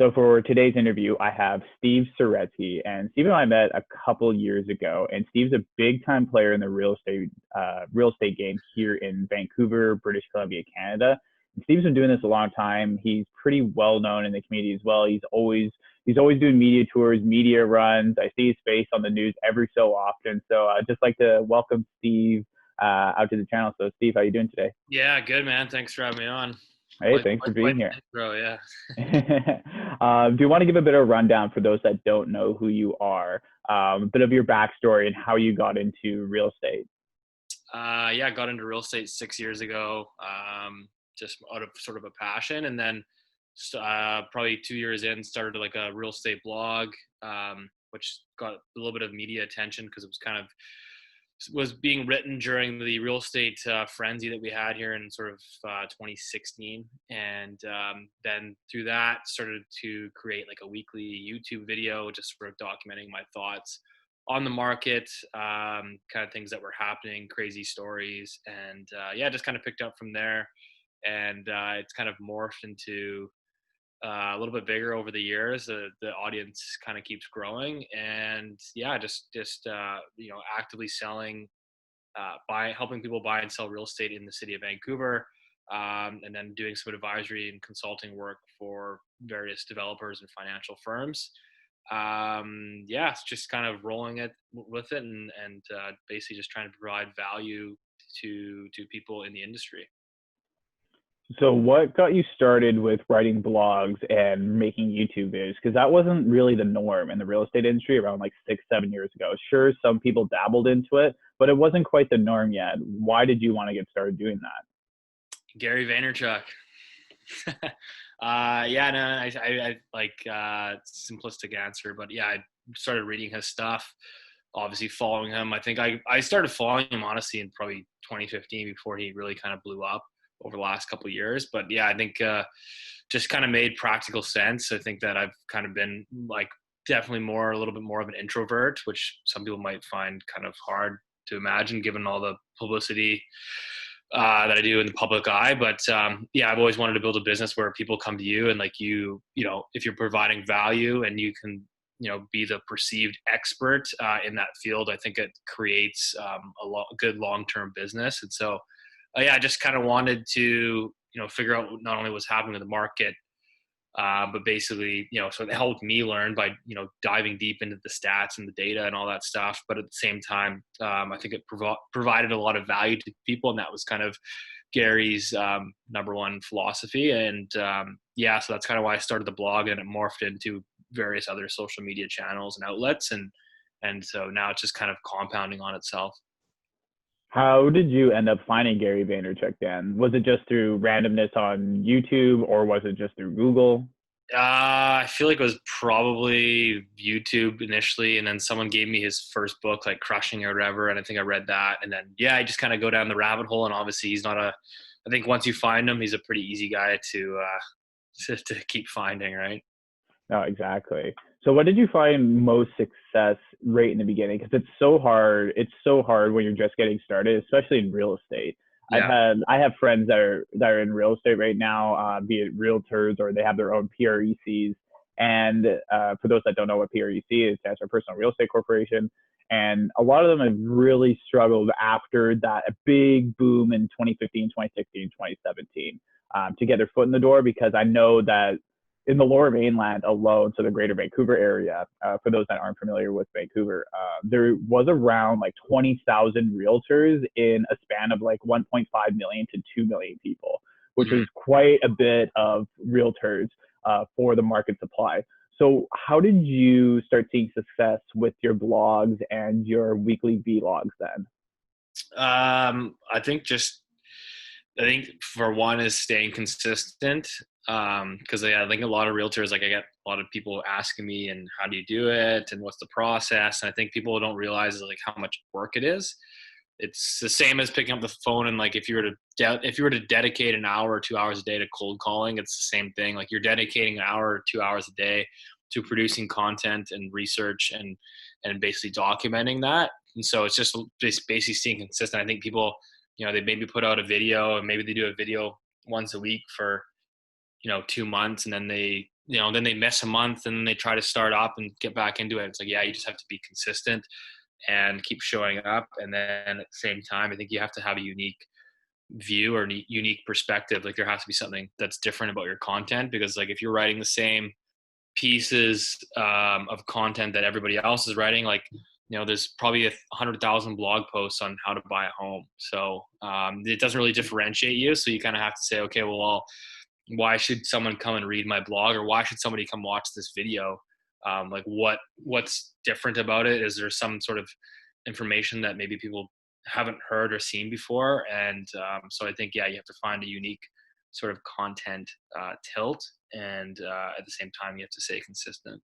So for today's interview, I have Steve Saretsky, and Steve and I met a couple years ago. And Steve's a big time player in the real estate game here in Vancouver, British Columbia, Canada. And Steve's been doing this a long time. He's pretty well known in the community as well. He's always doing media tours, media runs. I see his face on the news every so often. So I'd just like to welcome Steve out to the channel. So Steve, how you doing today? Yeah, good man. Thanks for having me on. Hey, thanks for being Quite here. the intro, yeah. Do you want to give a bit of a rundown for those that don't know who you are, a bit of your backstory and how you got into real estate? Yeah, I got into real estate 6 years ago, just out of sort of a passion, and then probably 2 years in, started like a real estate blog, which got a little bit of media attention because it was being written during the real estate frenzy that we had here in sort of 2016. And then through that started to create like a weekly YouTube video, just sort of documenting my thoughts on the market, kind of things that were happening, crazy stories. And yeah, just kind of picked up from there. And it's kind of morphed into a little bit bigger over the years. The audience kind of keeps growing, and yeah, just actively selling, helping people buy and sell real estate in the city of Vancouver, and then doing some advisory and consulting work for various developers and financial firms. Yeah, it's just kind of rolling it with it, and basically just trying to provide value to people in the industry. So what got you started with writing blogs and making YouTube videos? Because that wasn't really the norm in the real estate industry around like 6, 7 years ago. Sure, some people dabbled into it, but it wasn't quite the norm yet. Why did you want to get started doing that? Gary Vaynerchuk. Yeah, no, I like simplistic answer, but yeah, I started reading his stuff, obviously following him. I think I started following him honestly in probably 2015 before he really kind of blew up over the last couple of years. But yeah, I think just kind of made practical sense. I think that I've kind of been like definitely a little bit more of an introvert, which some people might find kind of hard to imagine given all the publicity that I do in the public eye. But yeah, I've always wanted to build a business where people come to you and like if you're providing value and you can, be the perceived expert in that field, I think it creates good long-term business. And so, yeah, I just kind of wanted to, figure out not only what's happening in the market, but basically, so it helped me learn by, diving deep into the stats and the data and all that stuff. But at the same time, I think it provided a lot of value to people. And that was kind of Gary's number one philosophy. And yeah, so that's kind of why I started the blog, and it morphed into various other social media channels and outlets. And so now it's just kind of compounding on itself. How did you end up finding Gary Vaynerchuk then? Was it just through randomness on YouTube or was it just through Google? I feel like it was probably YouTube initially, and then someone gave me his first book, like Crushing or whatever, and I think I read that. And then, yeah, I just kind of go down the rabbit hole, and obviously I think once you find him, he's a pretty easy guy to keep finding, right? No, exactly. So what did you find most success right in the beginning? Because it's so hard. It's so hard when you're just getting started, especially in real estate. Yeah. I have friends that are in real estate right now, be it realtors or they have their own PRECs. And for those that don't know what PREC is, that's our personal real estate corporation. And a lot of them have really struggled after that big boom in 2015, 2016, 2017 to get their foot in the door, because I know that in the lower mainland alone, so the Greater Vancouver area, for those that aren't familiar with Vancouver, there was around like 20,000 realtors in a span of like 1.5 million to 2 million people, which is quite a bit of realtors for the market supply. So how did you start seeing success with your blogs and your weekly vlogs then? I think for one is staying consistent. Cause yeah, I think a lot of realtors, like I get a lot of people asking me, and how do you do it? And what's the process? And I think people don't realize like how much work it is. It's the same as picking up the phone. And like, if you were to dedicate an hour or 2 hours a day to cold calling, it's the same thing. Like you're dedicating an hour or 2 hours a day to producing content and research and basically documenting that. And so it's just basically staying consistent. I think people, they maybe put out a video, and maybe they do a video once a week for 2 months, and then they then they miss a month and then they try to start up and get back into it. It's like, yeah, you just have to be consistent and keep showing up. And then at the same time, I think you have to have a unique view or unique perspective. Like there has to be something that's different about your content, because like if you're writing the same pieces of content that everybody else is writing, like, there's probably 100,000 blog posts on how to buy a home. So it doesn't really differentiate you. So you kind of have to say, okay, well, why should someone come and read my blog, or why should somebody come watch this video? Like what's different about it? Is there some sort of information that maybe people haven't heard or seen before? And so I think, yeah, you have to find a unique sort of content tilt, and at the same time, you have to stay consistent.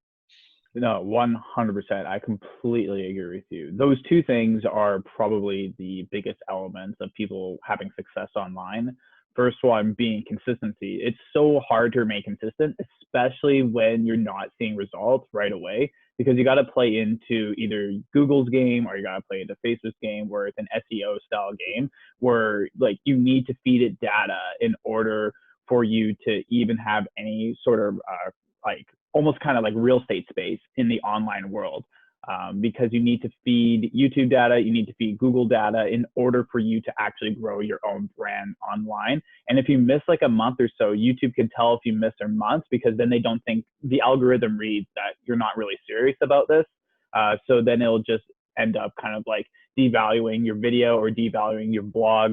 No, 100%. I completely agree with you. Those two things are probably the biggest elements of people having success online. First one being consistency. It's so hard to remain consistent, especially when you're not seeing results right away, because you got to play into either Google's game or you got to play into Facebook's game, where it's an SEO style game where like you need to feed it data in order for you to even have any sort of like almost kind of like real estate space in the online world. Because you need to feed YouTube data, you need to feed Google data in order for you to actually grow your own brand online. And if you miss like a month or so, YouTube can tell if you missed a month, because then they don't think, the algorithm reads that you're not really serious about this. So then it'll just end up kind of like devaluing your video or devaluing your blog,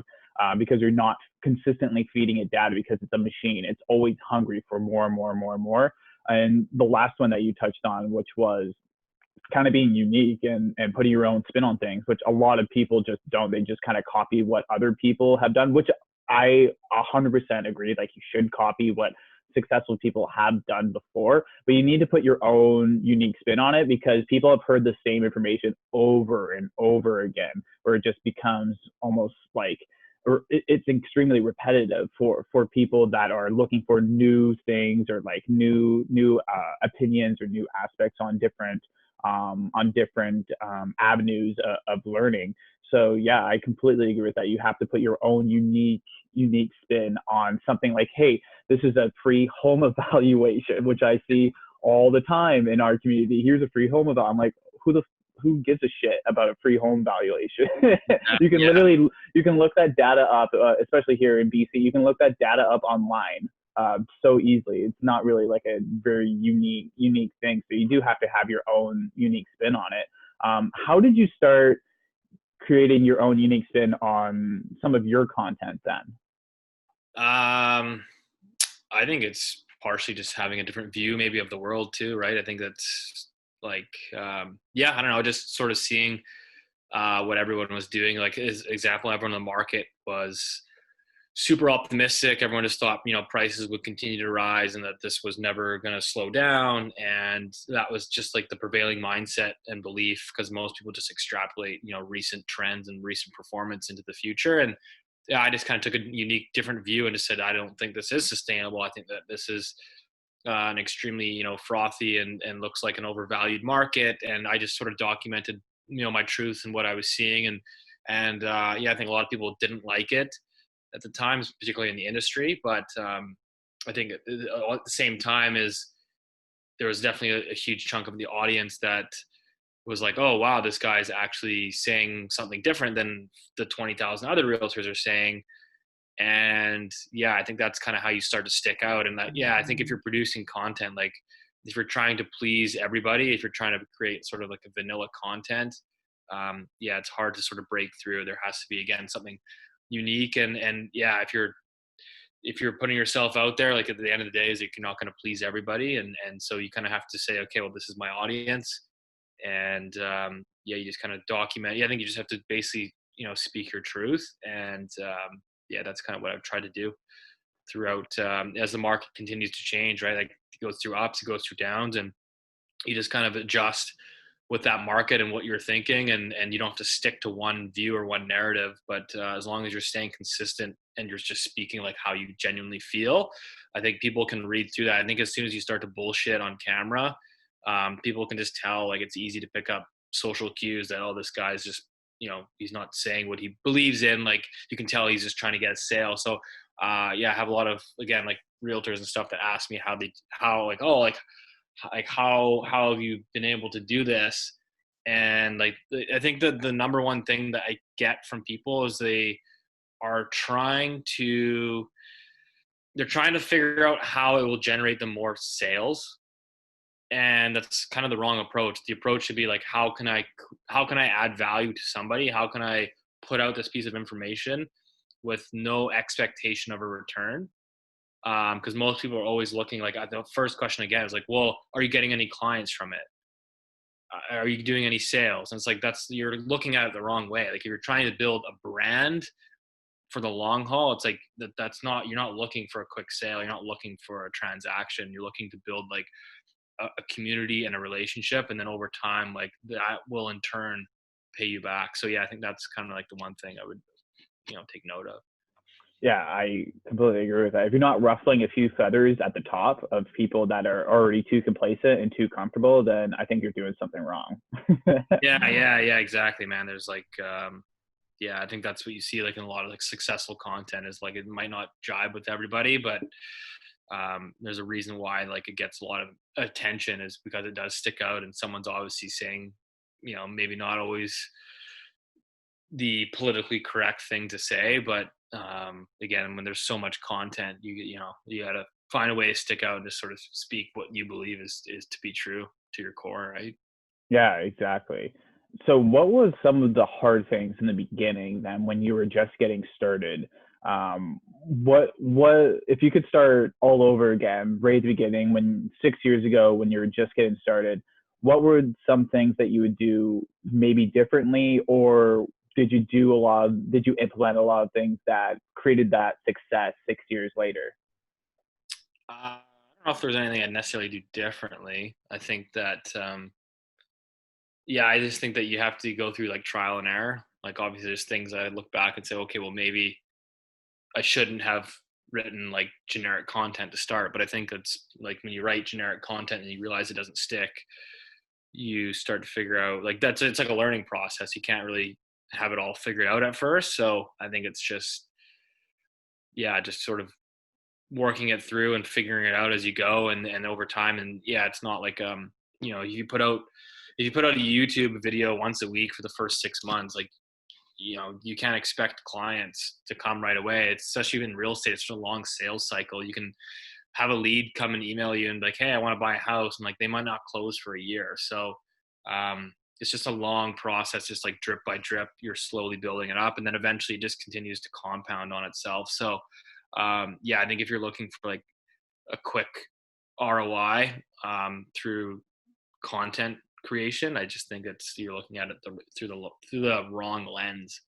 because you're not consistently feeding it data, because it's a machine. It's always hungry for more and more and more and more. And the last one that you touched on, which was kind of being unique and putting your own spin on things, which a lot of people just don't. They just kind of copy what other people have done, which I 100% agree. Like you should copy what successful people have done before, but you need to put your own unique spin on it, because people have heard the same information over and over again, where it just becomes almost like, or it's extremely repetitive for people that are looking for new things, or like new opinions or new aspects on different avenues of learning. So yeah, I completely agree with that. You have to put your own unique spin on something. Like, hey, this is a free home evaluation, which I see all the time in our community. Here's a free home eval. I'm like, who gives a shit about a free home valuation? You can literally, you can look that data up, especially here in BC, you can look that data up online so easily. It's not really like a very unique thing. So you do have to have your own unique spin on it. How did you start creating your own unique spin on some of your content then? I think it's partially just having a different view maybe of the world too, right? I think that's like, I don't know, just sort of seeing what everyone was doing. Like, as example, everyone in the market was super optimistic. Everyone just thought, prices would continue to rise and that this was never going to slow down. And that was just like the prevailing mindset and belief, because most people just extrapolate, recent trends and recent performance into the future. And yeah, I just kind of took a unique, different view and just said, I don't think this is sustainable. I think that this is an extremely, frothy and looks like an overvalued market. And I just sort of documented, my truth and what I was seeing. And I think a lot of people didn't like it at the time, particularly in the industry. But I think at the same time there was definitely a huge chunk of the audience that was like, oh, wow, this guy's actually saying something different than the 20,000 other realtors are saying. And yeah, I think that's kind of how you start to stick out. And that, I think if you're producing content, like if you're trying to please everybody, if you're trying to create sort of like a vanilla content, it's hard to sort of break through. There has to be, again, something unique. And if you're putting yourself out there, like at the end of the day, is you're not going to please everybody. And so you kind of have to say, okay, well, this is my audience. And you just kind of document. I think you just have to basically, speak your truth. And that's kind of what I've tried to do throughout as the market continues to change, right? Like it goes through ups, it goes through downs, and you just kind of adjust with that market and what you're thinking. And you don't have to stick to one view or one narrative, but as long as you're staying consistent and you're just speaking like how you genuinely feel, I think people can read through that. I think as soon as you start to bullshit on camera, people can just tell, like it's easy to pick up social cues that, oh, this guy's just, he's not saying what he believes in. Like you can tell he's just trying to get a sale. So yeah, I have a lot of, again, like realtors and stuff that ask me how have you been able to do this? And like, I think that the number one thing that I get from people is they are they're trying to figure out how it will generate them more sales. And that's kind of the wrong approach. The approach should be like, how can I add value to somebody? How can I put out this piece of information with no expectation of a return? Because most people are always looking, like, at the first question again is like, well, are you getting any clients from it? Are you doing any sales? And it's like, you're looking at it the wrong way. Like, if you're trying to build a brand for the long haul, it's like you're not looking for a quick sale. You're not looking for a transaction. You're looking to build like a community and a relationship. And then over time, like, that will in turn pay you back. So yeah, I think that's kind of like the one thing I would, take note of. Yeah, I completely agree with that. If you're not ruffling a few feathers at the top of people that are already too complacent and too comfortable, then I think you're doing something wrong. Yeah, exactly, man. There's like, yeah, I think that's what you see like in a lot of like successful content is like, it might not jibe with everybody, but there's a reason why like it gets a lot of attention, is because it does stick out and someone's obviously saying, maybe not always the politically correct thing to say, but again, when there's so much content, you gotta find a way to stick out and just sort of speak what you believe is to be true to your core, right? Yeah, exactly. So what was some of the hard things in the beginning then when you were just getting started? What if you could start all over again, right at the beginning, when 6 years ago, when you were just getting started, what were some things that you would do maybe differently, or did you implement a lot of things that created that success 6 years later? I don't know if there's anything I'd necessarily do differently. I think that, yeah, I just think that you have to go through like trial and error. Like, obviously there's things I look back and say, okay, well, maybe I shouldn't have written like generic content to start. But I think it's like, when you write generic content and you realize it doesn't stick, you start to figure out, like, it's like a learning process. You can't really have it all figured out at first. So I think it's just, yeah, just sort of working it through and figuring it out as you go, and over time. And yeah, it's not like, if you put out a YouTube video once a week for the first 6 months, like, you can't expect clients to come right away. It's, especially in real estate, it's a long sales cycle. You can have a lead come and email you and be like, hey, I want to buy a house, and like, they might not close for a year. So it's just a long process, just like drip by drip, you're slowly building it up, and then eventually it just continues to compound on itself. So yeah, I think if you're looking for like a quick ROI through content creation, I just think you're looking at it through the wrong lens.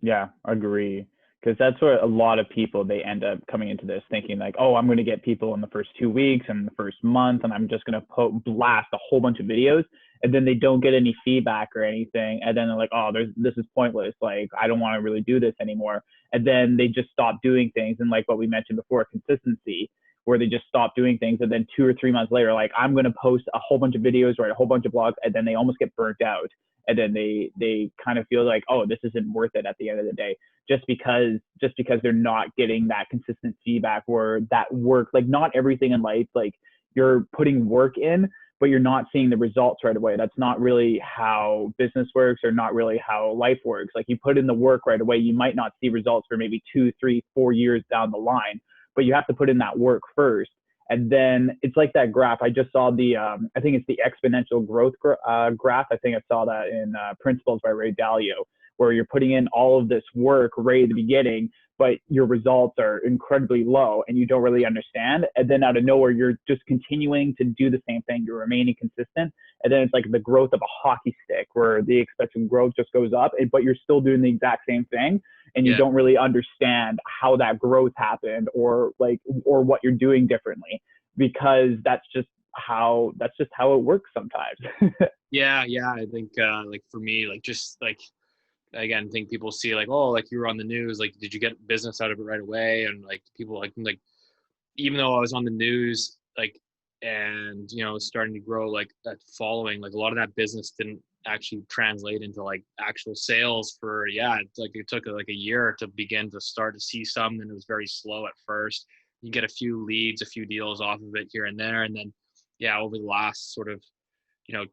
Yeah, agree. Because that's where a lot of people, they end up coming into this thinking like, oh, I'm going to get people in the first 2 weeks and the first month, and I'm just going to blast a whole bunch of videos, and then they don't get any feedback or anything, and then they're like, oh, this is pointless. Like, I don't want to really do this anymore, and then they just stop doing things. And like what we mentioned before, consistency, where they just stop doing things, and then 2 or 3 months later, like, I'm going to post a whole bunch of videos, write a whole bunch of blogs, and then they almost get burnt out, and then they kind of feel like, oh, this isn't worth it at the end of the day, just because they're not getting that consistent feedback or that work. Like, not everything in life, like, you're putting work in, but you're not seeing the results right away. That's not really how business works, or not really how life works. Like, you put in the work right away, you might not see results for maybe 2, 3, 4 years down the line, but you have to put in that work first. And then it's like that graph. I just saw I think it's the exponential growth graph. I think I saw that in Principles by Ray Dalio, where you're putting in all of this work right at the beginning, but your results are incredibly low and you don't really understand. And then out of nowhere, you're just continuing to do the same thing. You're remaining consistent. And then it's like the growth of a hockey stick, where the expected growth just goes up, but you're still doing the exact same thing. And you don't really understand how that growth happened, or what you're doing differently, because that's just how it works sometimes. Yeah, I think like for me, like, just like, again, I think people see like, oh, like, you were on the news, like, did you get business out of it right away? And like, people like even though I was on the news, like, and starting to grow like that following, like, a lot of that business didn't actually translate into like actual sales for, it took like a year to begin to start to see some, and it was very slow at first. You get a few leads, a few deals off of it here and there. And then, over the last sort of,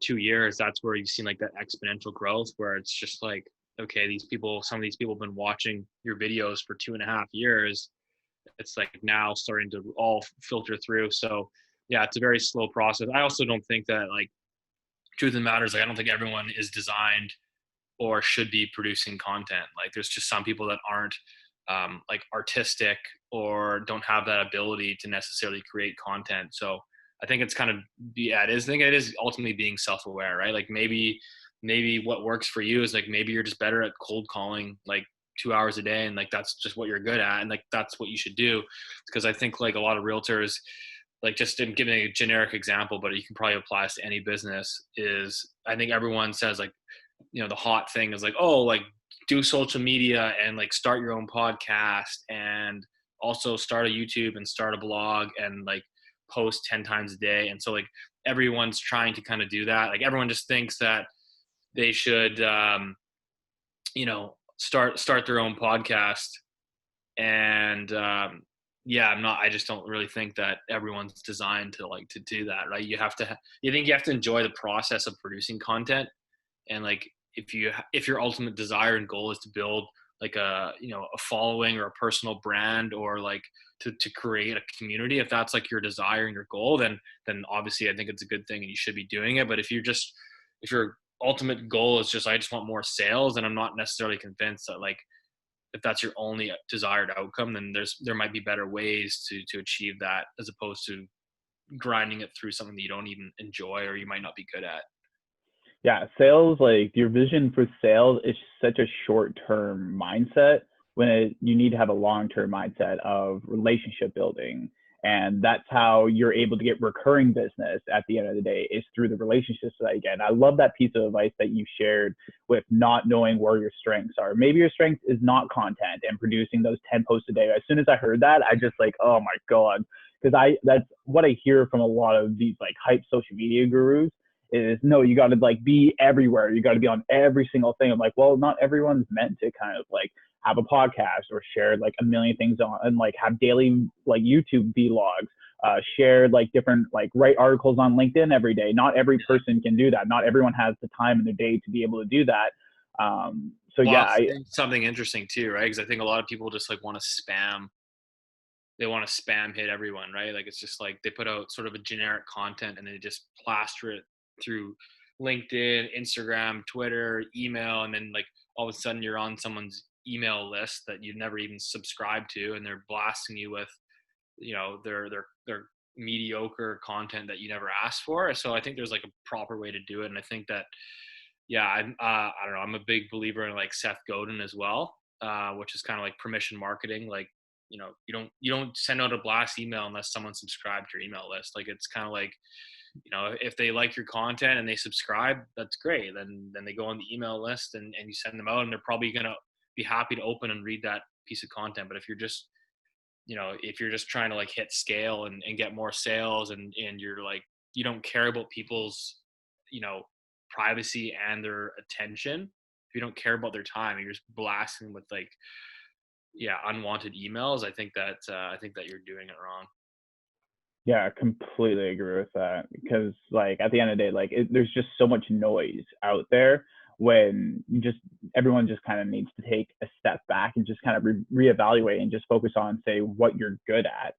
2 years, that's where you've seen like that exponential growth, where it's just like, okay, some of these people have been watching your videos for 2.5 years. It's like now starting to all filter through. So yeah, it's a very slow process. I also don't think that, like, truth of the matter is, like, I don't think everyone is designed or should be producing content. Like, there's just some people that aren't like artistic or don't have that ability to necessarily create content. So I think it's kind of, I think it is ultimately being self-aware, right? Like maybe what works for you is like, maybe you're just better at cold calling like 2 hours a day, and like that's just what you're good at, and like that's what you should do. Because I think like a lot of realtors, like, just in giving a generic example, but you can probably apply this to any business, is I think everyone says like, the hot thing is like, oh, like do social media and like start your own podcast and also start a YouTube and start a blog and like post 10 times a day. And so like everyone's trying to kind of do that. Like everyone just thinks that they should, start their own podcast. And I just don't really think that everyone's designed to do that, right? You think you have to enjoy the process of producing content. And like, if your ultimate desire and goal is to build like a following or a personal brand, or like to create a community, if that's like your desire and your goal, then obviously I think it's a good thing and you should be doing it. But if your ultimate goal is just, I just want more sales, then I'm not necessarily convinced that, like, if that's your only desired outcome, then there might be better ways to achieve that, as opposed to grinding it through something that you don't even enjoy or you might not be good at. Yeah, sales, like your vision for sales is such a short-term mindset when you need to have a long-term mindset of relationship building. And that's how you're able to get recurring business at the end of the day, is through the relationships that you get. And I love that piece of advice that you shared with not knowing where your strengths are. Maybe your strength is not content and producing those 10 posts a day. As soon as I heard that, I just like, oh my God. Because that's what I hear from a lot of these like hype social media gurus is, no, you got to like be everywhere. You got to be on every single thing. I'm like, well, not everyone's meant to kind of like have a podcast or share like a million things on, and like have daily like YouTube vlogs, share like different, like write articles on LinkedIn every day. Not every person can do that. Not everyone has the time in their day to be able to do that. Something interesting too, right? Because I think a lot of people just like want to spam. They want to spam hit everyone, right? Like it's just like they put out sort of a generic content and they just plaster it through LinkedIn, Instagram, Twitter, email, and then like all of a sudden you're on someone's email list that you've never even subscribed to, and they're blasting you with, their mediocre content that you never asked for. So I think there's like a proper way to do it, and I think that, I don't know, I'm a big believer in like Seth Godin as well, which is kind of like permission marketing. Like, you don't send out a blast email unless someone subscribed to your email list. Like it's kind of like, if they like your content and they subscribe, that's great. Then they go on the email list and you send them out, and they're probably going to be happy to open and read that piece of content. But if you're just, trying to like hit scale and get more sales, and you're like, you don't care about people's, privacy and their attention, if you don't care about their time, and you're just blasting with like, unwanted emails, I think that you're doing it wrong. Yeah, I completely agree with that, because like at the end of the day, like there's just so much noise out there, when everyone just kind of needs to take a step back and just kind of reevaluate and just focus on, say, what you're good at.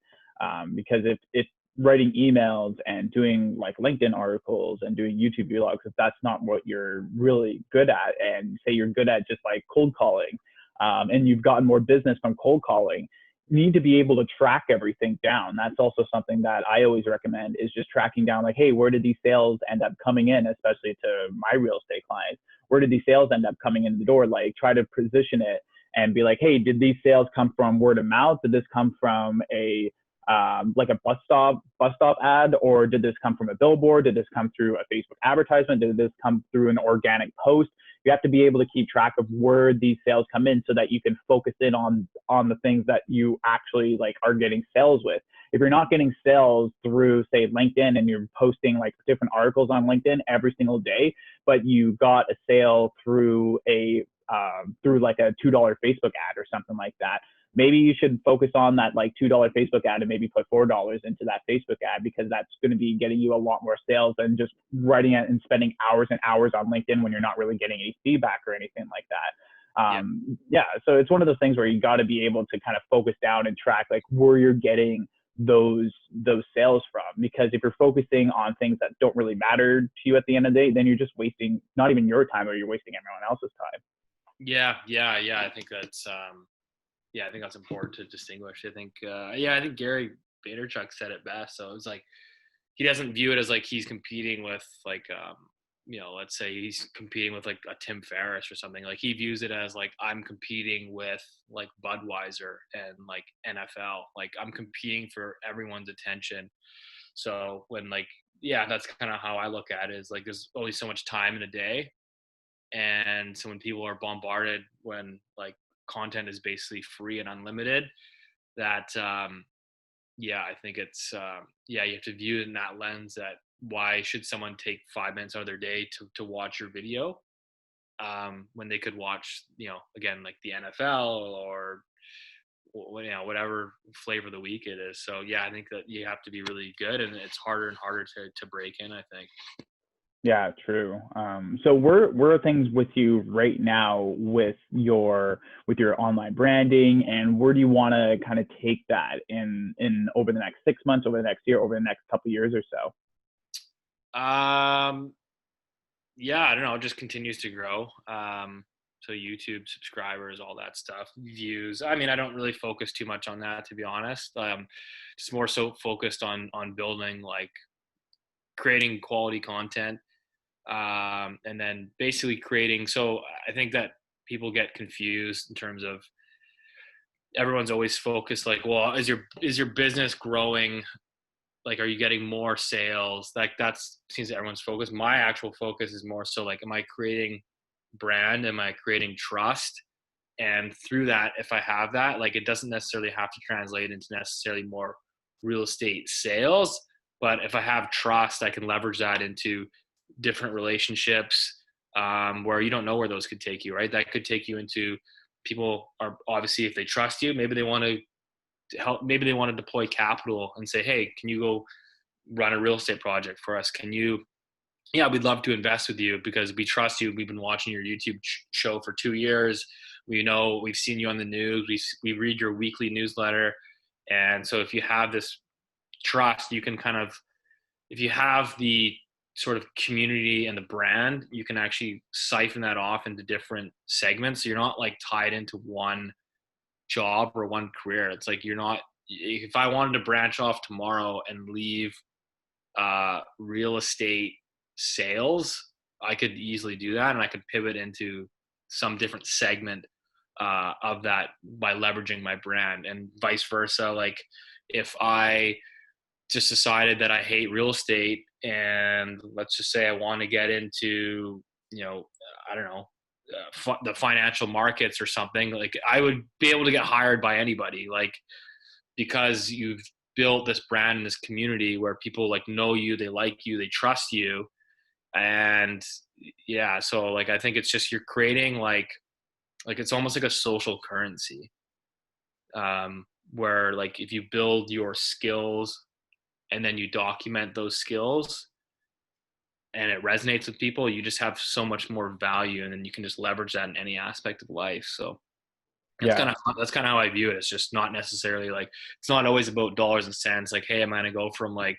Because if writing emails and doing like LinkedIn articles and doing YouTube vlogs, if that's not what you're really good at, and say you're good at just like cold calling, and you've gotten more business from cold calling, need to be able to track everything down. That's also something that I always recommend, is just tracking down, like, hey, where did these sales end up coming in, especially to my real estate clients? Where did these sales end up coming in the door? Like, try to position it and be like, hey, did these sales come from word of mouth? Did this come from a like a bus stop ad, or did this come from a billboard? Did this come through a Facebook advertisement? Did this come through an organic post? You have to be able to keep track of where these sales come in so that you can focus in on the things that you actually like are getting sales with. If you're not getting sales through, say, LinkedIn, and you're posting like different articles on LinkedIn every single day, but you got a sale through through like a $2 Facebook ad or something like that, maybe you should focus on that like $2 Facebook ad and maybe put $4 into that Facebook ad, because that's going to be getting you a lot more sales than just writing it and spending hours and hours on LinkedIn when you're not really getting any feedback or anything like that. Yeah. So it's one of those things where you got to be able to kind of focus down and track like where you're getting those sales from, because if you're focusing on things that don't really matter to you at the end of the day, then you're just wasting not even your time, or you're wasting everyone else's time. Yeah. I think that's I think that's important to distinguish. I think I think Gary Vaynerchuk said it best. So it's like he doesn't view it as like he's competing with like let's say he's competing with like a Tim Ferriss or something. Like he views it as like, I'm competing with like Budweiser and like NFL. Like I'm competing for everyone's attention. So when like, that's kind of how I look at it, is like there's only so much time in a day. And so when people are bombarded, when like content is basically free and unlimited, that I think it's you have to view it in that lens, that why should someone take 5 minutes out of their day to watch your video when they could watch, again, like the NFL or whatever flavor of the week it is. So I think that you have to be really good, and it's harder and harder to break in, I think. Yeah, true. So where are things with you right now with your online branding, and where do you want to kind of take that in over the next 6 months, over the next year, over the next couple of years or so? I don't know. It just continues to grow. So YouTube subscribers, all that stuff, views. I mean, I don't really focus too much on that, to be honest. Just more so focused on building, like creating quality content, and then basically creating. So I think that people get confused in terms of, everyone's always focused like, well, is your business growing? Like, are you getting more sales? Like that seems everyone's focus. My actual focus is more so like, am I creating brand? Am I creating trust? And through that, if I have that, like, it doesn't necessarily have to translate into necessarily more real estate sales, but if I have trust, I can leverage that into different relationships, where you don't know where those could take you, right? That could take you into, people are obviously, if they trust you, maybe they want to help, maybe they want to deploy capital and say, hey, can you go run a real estate project for us? Can you, we'd love to invest with you because we trust you. We've been watching your YouTube show for 2 years. We know, we've seen you on the news. We read your weekly newsletter. And so if you have this trust, you can kind of, if you have the sort of community and the brand, you can actually siphon that off into different segments. So you're not like tied into one job or one career. It's like, you're not, if I wanted to branch off tomorrow and leave real estate sales, I could easily do that, and I could pivot into some different segment of that by leveraging my brand, and vice versa. Like if I just decided that I hate real estate, and let's just say I want to get into, I don't know, the financial markets or something, like I would be able to get hired by anybody, like, because you've built this brand in this community where people like know you, they like you, they trust you. And so like, I think it's just, you're creating like it's almost like a social currency, where like if you build your skills and then you document those skills and it resonates with people, you just have so much more value, and then you can just leverage that in any aspect of life. So that's kind of how I view it. It's just not necessarily like, it's not always about dollars and cents. Like, hey, am I going to go from like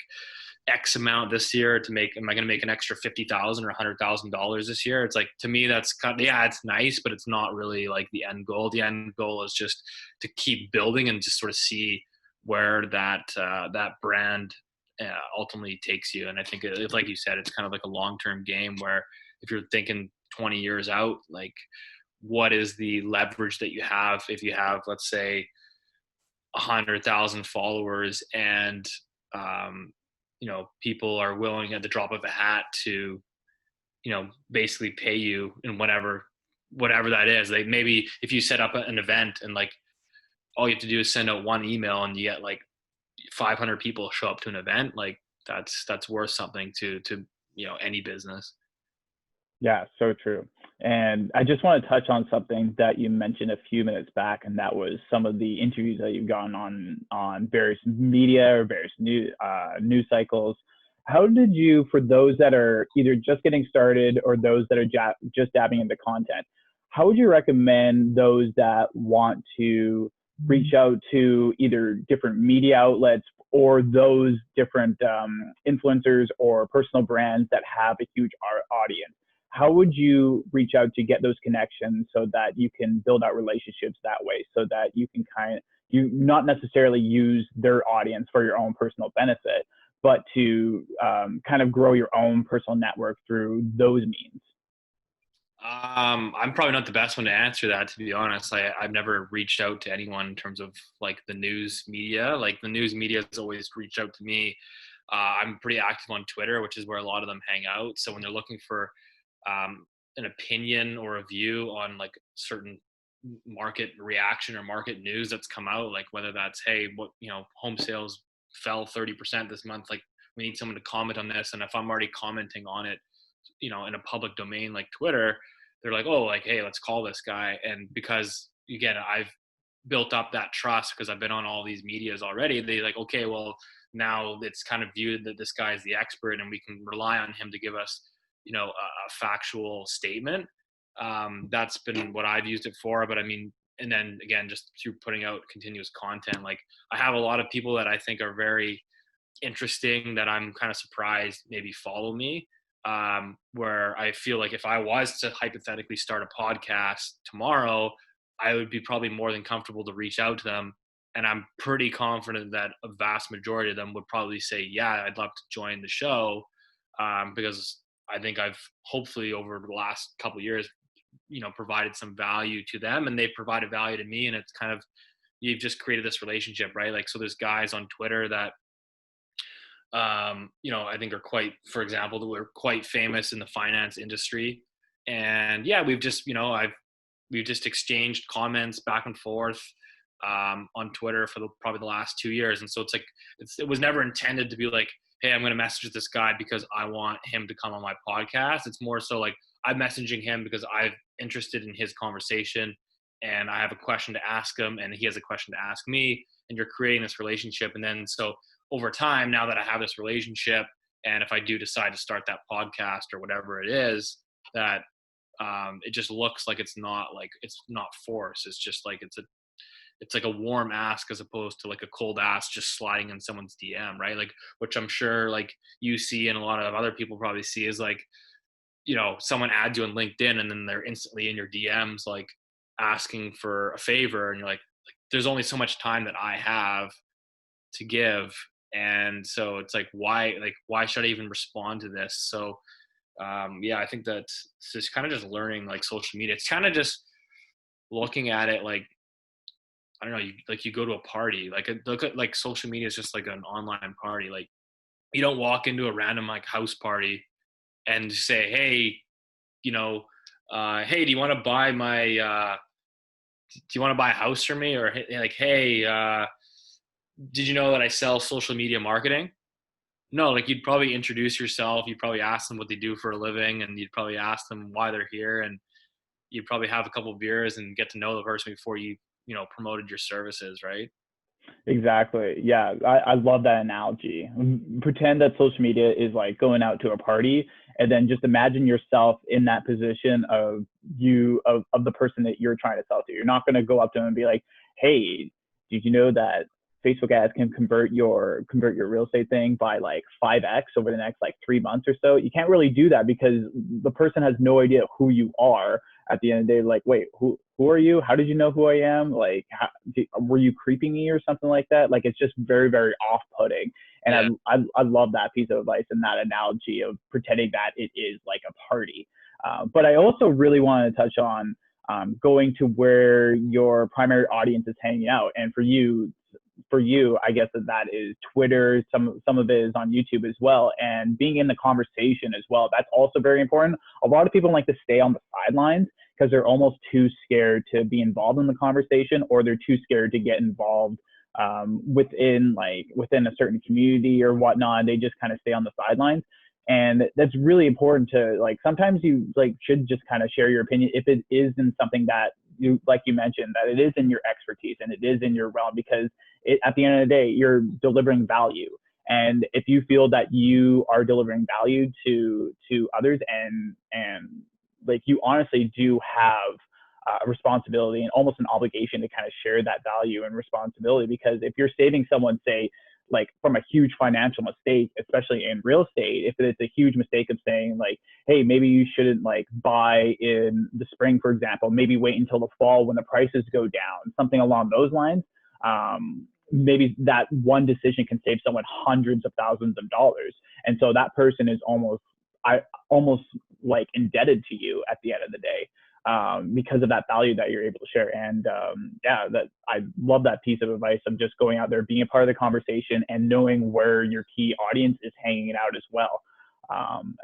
X amount this year to make, am I going to make an extra $50,000 or $100,000 this year? It's like, to me, that's kind of, it's nice, but it's not really like the end goal. The end goal is just to keep building and just sort of see where that brand ultimately takes you. And I think it's like you said, it's kind of like a long-term game where if you're thinking 20 years out, like, what is the leverage that you have if you have, let's say, 100,000 followers, and people are willing at the drop of a hat to basically pay you in whatever that is. Like maybe if you set up an event and like all you have to do is send out one email and you get like 500 people show up to an event, like that's worth something to any business. Yeah, so true. And I just want to touch on something that you mentioned a few minutes back, and that was some of the interviews that you've gone on various media or various news cycles. How did you, for those that are either just getting started or those that are just dabbing into content, how would you recommend those that want to reach out to either different media outlets or those different influencers or personal brands that have a huge audience? How would you reach out to get those connections so that you can build out relationships that way, so that you can you not necessarily use their audience for your own personal benefit, but to kind of grow your own personal network through those means? I'm probably not the best one to answer that, to be honest. I've never reached out to anyone in terms of like the news media. Like the news media has always reached out to me. I'm pretty active on Twitter, which is where a lot of them hang out. So when they're looking for an opinion or a view on like certain market reaction or market news that's come out, like whether that's, hey, home sales fell 30% this month, like we need someone to comment on this. And if I'm already commenting on it, in a public domain like Twitter, they're like, oh, like, hey, let's call this guy. And because again, I've built up that trust because I've been on all these medias already, they like, okay, well, now it's kind of viewed that this guy is the expert and we can rely on him to give us, a factual statement. That's been what I've used it for. But I mean, and then again, just through putting out continuous content, like I have a lot of people that I think are very interesting that I'm kind of surprised maybe follow me. Where I feel like if I was to hypothetically start a podcast tomorrow, I would be probably more than comfortable to reach out to them. And I'm pretty confident that a vast majority of them would probably say, yeah, I'd love to join the show. Because I think I've hopefully over the last couple of years, provided some value to them and they've provided value to me. And it's kind of, you've just created this relationship, right? Like, so there's guys on Twitter that, I think are quite, for example, that we're quite famous in the finance industry. And yeah, we've just, we've just exchanged comments back and forth on Twitter for probably the last 2 years. And so it's like, it was never intended to be like, hey, I'm going to message this guy because I want him to come on my podcast. It's more so like I'm messaging him because I'm interested in his conversation and I have a question to ask him and he has a question to ask me, and you're creating this relationship. And then so over time, now that I have this relationship, and if I do decide to start that podcast or whatever it is, that it just looks like it's not forced. It's just like it's like a warm ask as opposed to like a cold ask just sliding in someone's DM, right? Like, which I'm sure like you see and a lot of other people probably see is like, someone adds you on LinkedIn and then they're instantly in your DMs like asking for a favor, and you're like there's only so much time that I have to give. And so it's like, why should I even respond to this? So I think that it's just kind of just learning like social media. It's kind of just looking at it like, I don't know, you go to a party, look at like social media is just like an online party. Like you don't walk into a random like house party and say, hey, hey, do you want to buy a house for me? Or like, hey, did you know that I sell social media marketing? No, like you'd probably introduce yourself. You'd probably ask them what they do for a living, and you'd probably ask them why they're here, and you'd probably have a couple of beers and get to know the person before you promoted your services, right? Exactly. Yeah, I love that analogy. Pretend that social media is like going out to a party, and then just imagine yourself in that position of the person that you're trying to sell to. You're not going to go up to them and be like, "Hey, did you know that Facebook ads can convert your real estate thing by like 5x over the next like 3 months or so?" You can't really do that because the person has no idea who you are. At the end of the day, like, wait, who are you? How did you know who I am? Like, were you creeping me or something like that? Like, it's just very, very off-putting. And yeah. I love that piece of advice and that analogy of pretending that it is like a party. But I also really want to touch on going to where your primary audience is hanging out. And for you, for you, I guess that is Twitter. Some of it is on YouTube as well, and being in the conversation as well. That's also very important. A lot of people like to stay on the sidelines because they're almost too scared to be involved in the conversation, or they're too scared to get involved within a certain community or whatnot. They just kind of stay on the sidelines. And that's really important to, like, sometimes you like should just kind of share your opinion if it is in something that you, like you mentioned, that it is in your expertise and it is in your realm, because at the end of the day, you're delivering value. And if you feel that you are delivering value to others, and like, you honestly do have a responsibility and almost an obligation to kind of share that value and responsibility. Because if you're saving someone, say, like, from a huge financial mistake, especially in real estate, if it's a huge mistake of saying, like, hey, maybe you shouldn't like buy in the spring, for example, maybe wait until the fall when the prices go down, something along those lines. Maybe that one decision can save someone hundreds of thousands of dollars. And so that person is almost like indebted to you at the end of the day, because of that value that you're able to share. And that I love that piece of advice of just going out there, being a part of the conversation, and knowing where your key audience is hanging out as well,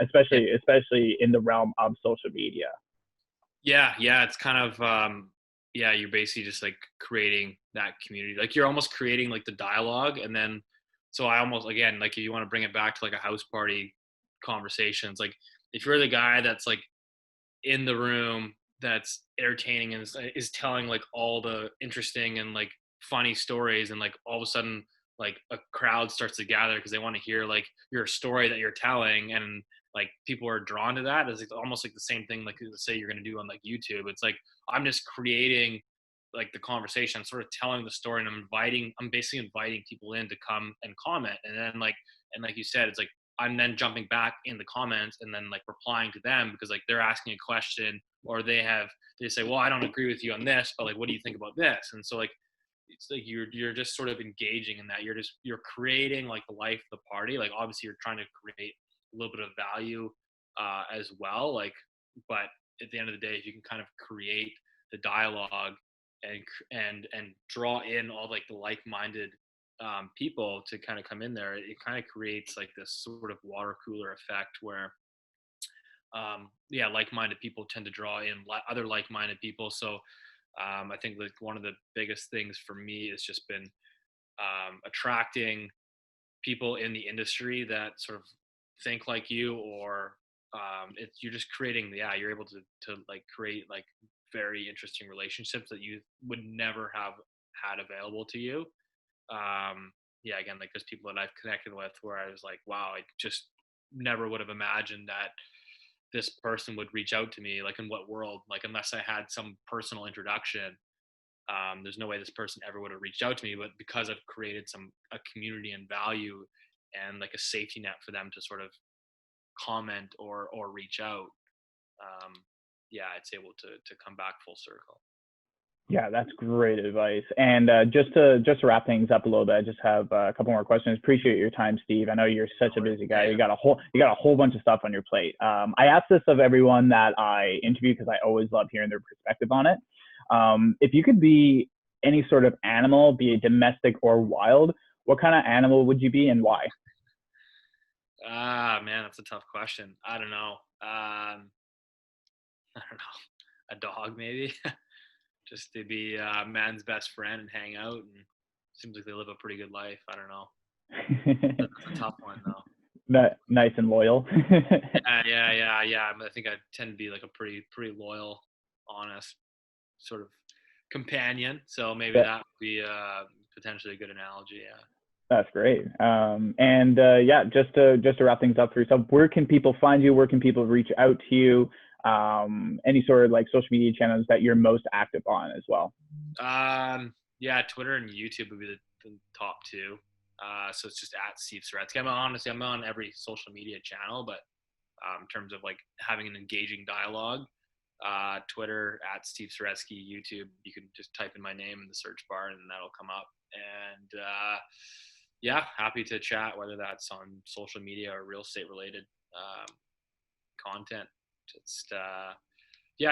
especially in the realm of social media. Yeah, it's kind of you're basically just like creating that community. Like, you're almost creating like the dialogue, and then so I almost, again, like, if you want to bring it back to like a house party conversations, like, if you're the guy that's like in the room that's entertaining and is telling like all the interesting and like funny stories, and like all of a sudden like a crowd starts to gather because they want to hear like your story that you're telling, and like people are drawn to that. It's like almost like the same thing, like, say you're going to do on like YouTube. It's like, I'm just creating like the conversation. I'm sort of telling the story, and I'm basically inviting people in to come and comment. And then like you said, it's like, I'm then jumping back in the comments and then like replying to them, because like they're asking a question, or they say, well, I don't agree with you on this, but like, what do you think about this? And so like, it's like you're just sort of engaging in that. You're creating like the life of the party. Like, obviously you're trying to create a little bit of value as well. Like, but at the end of the day, if you can kind of create the dialogue and draw in all like the like-minded people to kind of come in there, it kind of creates like this sort of water cooler effect where like-minded people tend to draw in other like-minded people. So I think like one of the biggest things for me has just been attracting people in the industry that sort of think like you, or you're just creating you're able to like create like very interesting relationships that you would never have had available to you. Again, like, there's people that I've connected with where I was like, wow, I just never would have imagined that this person would reach out to me, like, in what world, like, unless I had some personal introduction, there's no way this person ever would have reached out to me. But because I've created a community and value and like a safety net for them to sort of comment or reach out, it's able to come back full circle. Yeah, that's great advice. And just to wrap things up a little bit, I just have a couple more questions. Appreciate your time, Steve. I know you're such a busy guy. You got a whole bunch of stuff on your plate. I ask this of everyone that I interview because I always love hearing their perspective on it. If you could be any sort of animal, be it domestic or wild, what kind of animal would you be and why? Man, that's a tough question. I don't know. A dog maybe. Just to be man's best friend and hang out, and seems like they live a pretty good life. I don't know. That's a tough one though. Nice and loyal. Yeah. I think I tend to be like a pretty loyal, honest sort of companion. So maybe that would be potentially a good analogy. Yeah. That's great. Just to wrap things up for yourself, where can people find you? Where can people reach out to you? Any sort of like social media channels that you're most active on as well? Twitter and YouTube would be the top two. So it's just at Steve Saretsky. I'm on every social media channel, but in terms of like having an engaging dialogue, Twitter at Steve Saretsky, YouTube, you can just type in my name in the search bar and that'll come up. And happy to chat, whether that's on social media or real estate related content. Just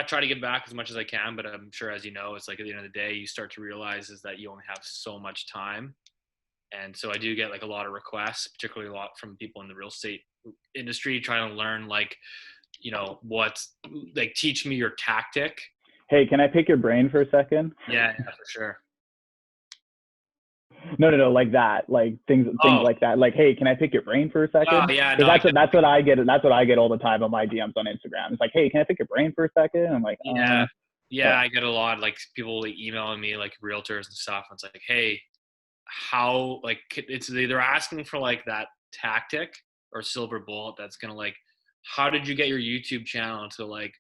try to give back as much as I can, but I'm sure, as you know, it's like at the end of the day, you start to realize is that you only have so much time. And so I do get like a lot of requests, particularly a lot from people in the real estate industry trying to learn like, what's like, teach me your tactic. Hey, can I pick your brain for a second? Yeah, for sure. No, like that, like things like that. Like, hey, can I pick your brain for a second? Oh yeah, Because that's what I get. That's what I get all the time on my DMs on Instagram. It's like, hey, can I pick your brain for a second? I'm like, yeah. I get a lot like people like emailing me like realtors and stuff. And it's like, hey, how like it's they're asking for like that tactic or silver bullet that's gonna like, how did you get your YouTube channel to like,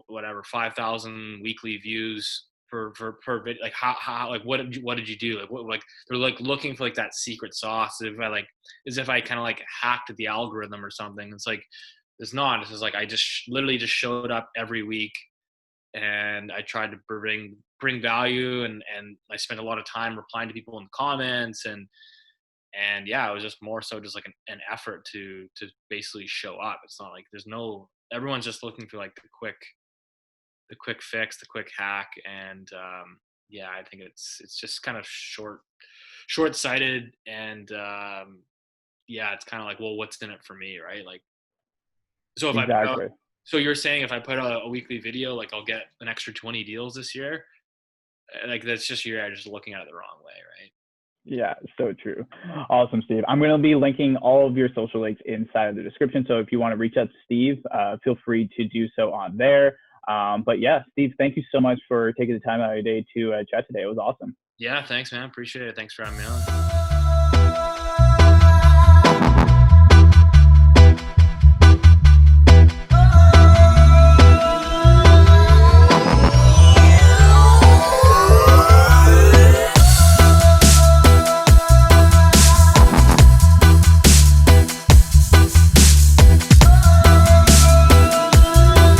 whatever 5,000 weekly views per video? Like how like what did you do? Like what, like they're like looking for like that secret sauce. As if I kind of like hacked the algorithm or something. It's like it's not. It's just like I just literally just showed up every week and I tried to bring value and I spent a lot of time replying to people in the comments and yeah, it was just more so just like an effort to basically show up. It's not like everyone's just looking for like the quick fix, the quick hack. And yeah, I think it's just kind of short-sighted. And yeah, it's kind of like, well, what's in it for me, right? Like, so if exactly. So you're saying if I put a weekly video, like I'll get an extra 20 deals this year? Like that's just you're just looking at it the wrong way, right? Yeah, so true. Awesome, Steve. I'm going to be linking all of your social links inside of the description. So if you want to reach out to Steve, feel free to do so on there. But yeah, Steve, thank you so much for taking the time out of your day to chat today. It was awesome. Yeah, thanks, man. Appreciate it. Thanks for having me on.